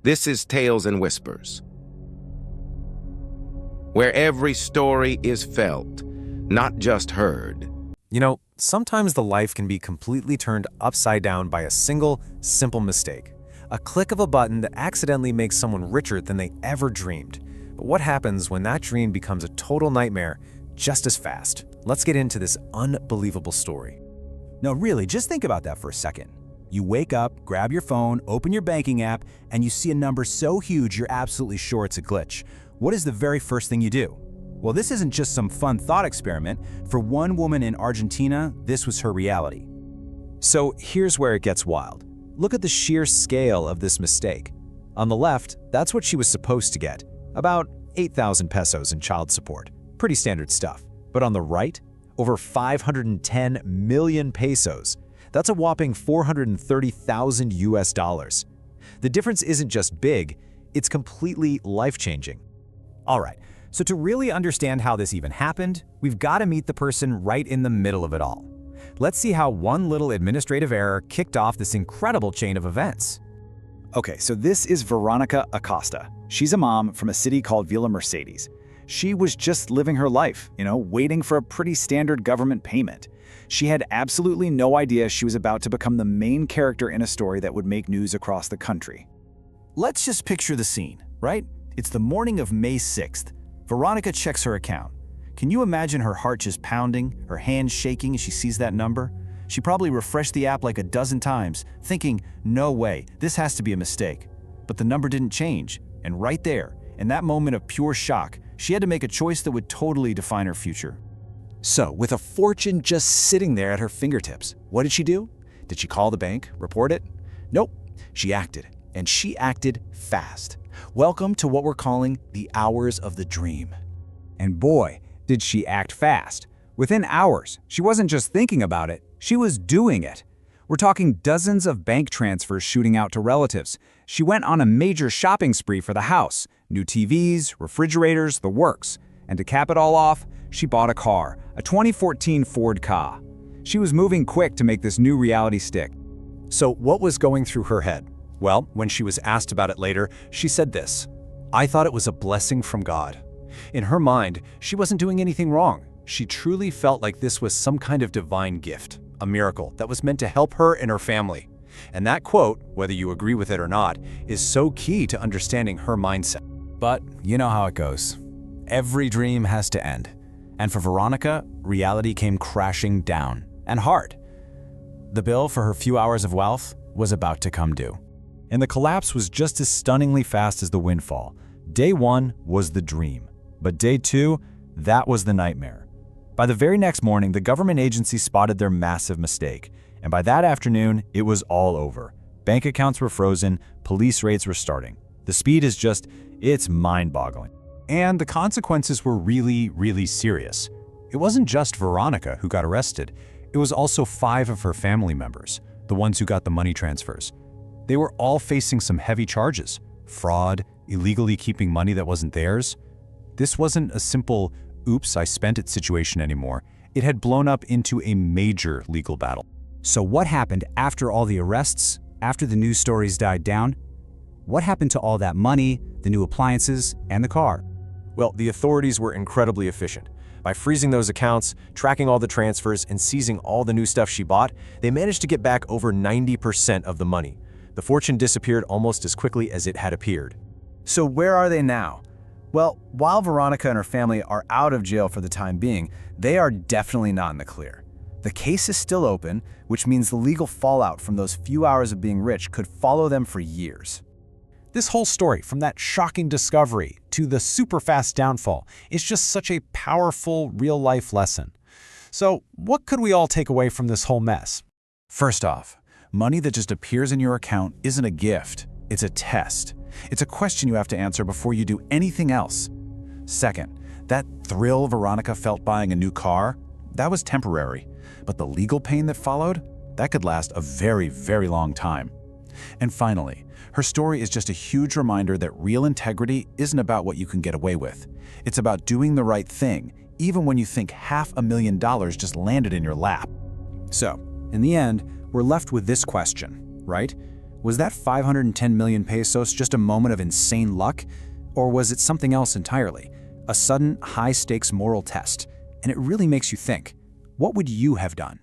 This is Tales and Whispers, where every story is felt, not just heard. You know, sometimes the life can be completely turned upside down by a single, simple mistake. A click of a button that accidentally makes someone richer than they ever dreamed. But what happens when that dream becomes a total nightmare just as fast? Let's get into this unbelievable story. No, really, just think about that for a second. You wake up, grab your phone, open your banking app, and you see a number so huge you're absolutely sure it's a glitch. What is the very first thing you do? Well, this isn't just some fun thought experiment. For one woman in Argentina, this was her reality. So here's where it gets wild. Look at the sheer scale of this mistake. On the left, that's what she was supposed to get, about 8,000 pesos in child support. Pretty standard stuff. But on the right, over 510 million pesos. That's a whopping 430,000 US dollars. The difference isn't just big, it's completely life-changing. All right, so to really understand how this even happened, we've got to meet the person right in the middle of it all. Let's see how one little administrative error kicked off this incredible chain of events. Okay, so this is Veronica Acosta. She's a mom from a city called Villa Mercedes. She was just living her life, waiting for a pretty standard government payment. She had absolutely no idea she was about to become the main character in a story that would make news across the country. Let's just picture the scene, right? It's the morning of May 6th. Veronica checks her account. Can you imagine her heart just pounding, her hands shaking as she sees that number? She probably refreshed the app like a dozen times, thinking, no way, this has to be a mistake. But the number didn't change, and right there, in that moment of pure shock, she had to make a choice that would totally define her future. So, with a fortune just sitting there at her fingertips, what did she do? Did she call the bank, report it? Nope, she acted, and she acted fast. Welcome to what we're calling the hours of the dream. And boy, did she act fast. Within hours, she wasn't just thinking about it, she was doing it. We're talking dozens of bank transfers shooting out to relatives. She went on a major shopping spree for the house. New TVs, refrigerators, the works. And to cap it all off, she bought a car, a 2014 Ford Ka. She was moving quick to make this new reality stick. So what was going through her head? Well, when she was asked about it later, she said this: "I thought it was a blessing from God." In her mind, she wasn't doing anything wrong. She truly felt like this was some kind of divine gift, a miracle that was meant to help her and her family. And that quote, whether you agree with it or not, is so key to understanding her mindset. But you know how it goes. Every dream has to end. And for Veronica, reality came crashing down, and hard. The bill for her few hours of wealth was about to come due. And the collapse was just as stunningly fast as the windfall. Day one was the dream, but day two, that was the nightmare. By the very next morning, the government agency spotted their massive mistake, and by that afternoon, it was all over. Bank accounts were frozen, police raids were starting. The speed is it's mind-boggling. And the consequences were really, really serious. It wasn't just Veronica who got arrested. It was also 5 of her family members, the ones who got the money transfers. They were all facing some heavy charges: fraud, illegally keeping money that wasn't theirs. This wasn't a simple, oops, I spent it situation anymore. It had blown up into a major legal battle. So what happened after all the arrests, after the news stories died down? What happened to all that money, the new appliances, and the car? Well, the authorities were incredibly efficient. By freezing those accounts, tracking all the transfers, and seizing all the new stuff she bought, they managed to get back over 90% of the money. The fortune disappeared almost as quickly as it had appeared. So where are they now? Well, while Veronica and her family are out of jail for the time being, they are definitely not in the clear. The case is still open, which means the legal fallout from those few hours of being rich could follow them for years. This whole story, from that shocking discovery to the super fast downfall, is just such a powerful real-life lesson. So what could we all take away from this whole mess? First off, money that just appears in your account isn't a gift, it's a test. It's a question you have to answer before you do anything else. Second, that thrill Veronica felt buying a new car, that was temporary. But the legal pain that followed, that could last a very, very long time. And finally, her story is just a huge reminder that real integrity isn't about what you can get away with. It's about doing the right thing, even when you think $500,000 just landed in your lap. So, in the end, we're left with this question, right? Was that 510 million pesos just a moment of insane luck? Or was it something else entirely? A sudden, high-stakes moral test? And it really makes you think, what would you have done?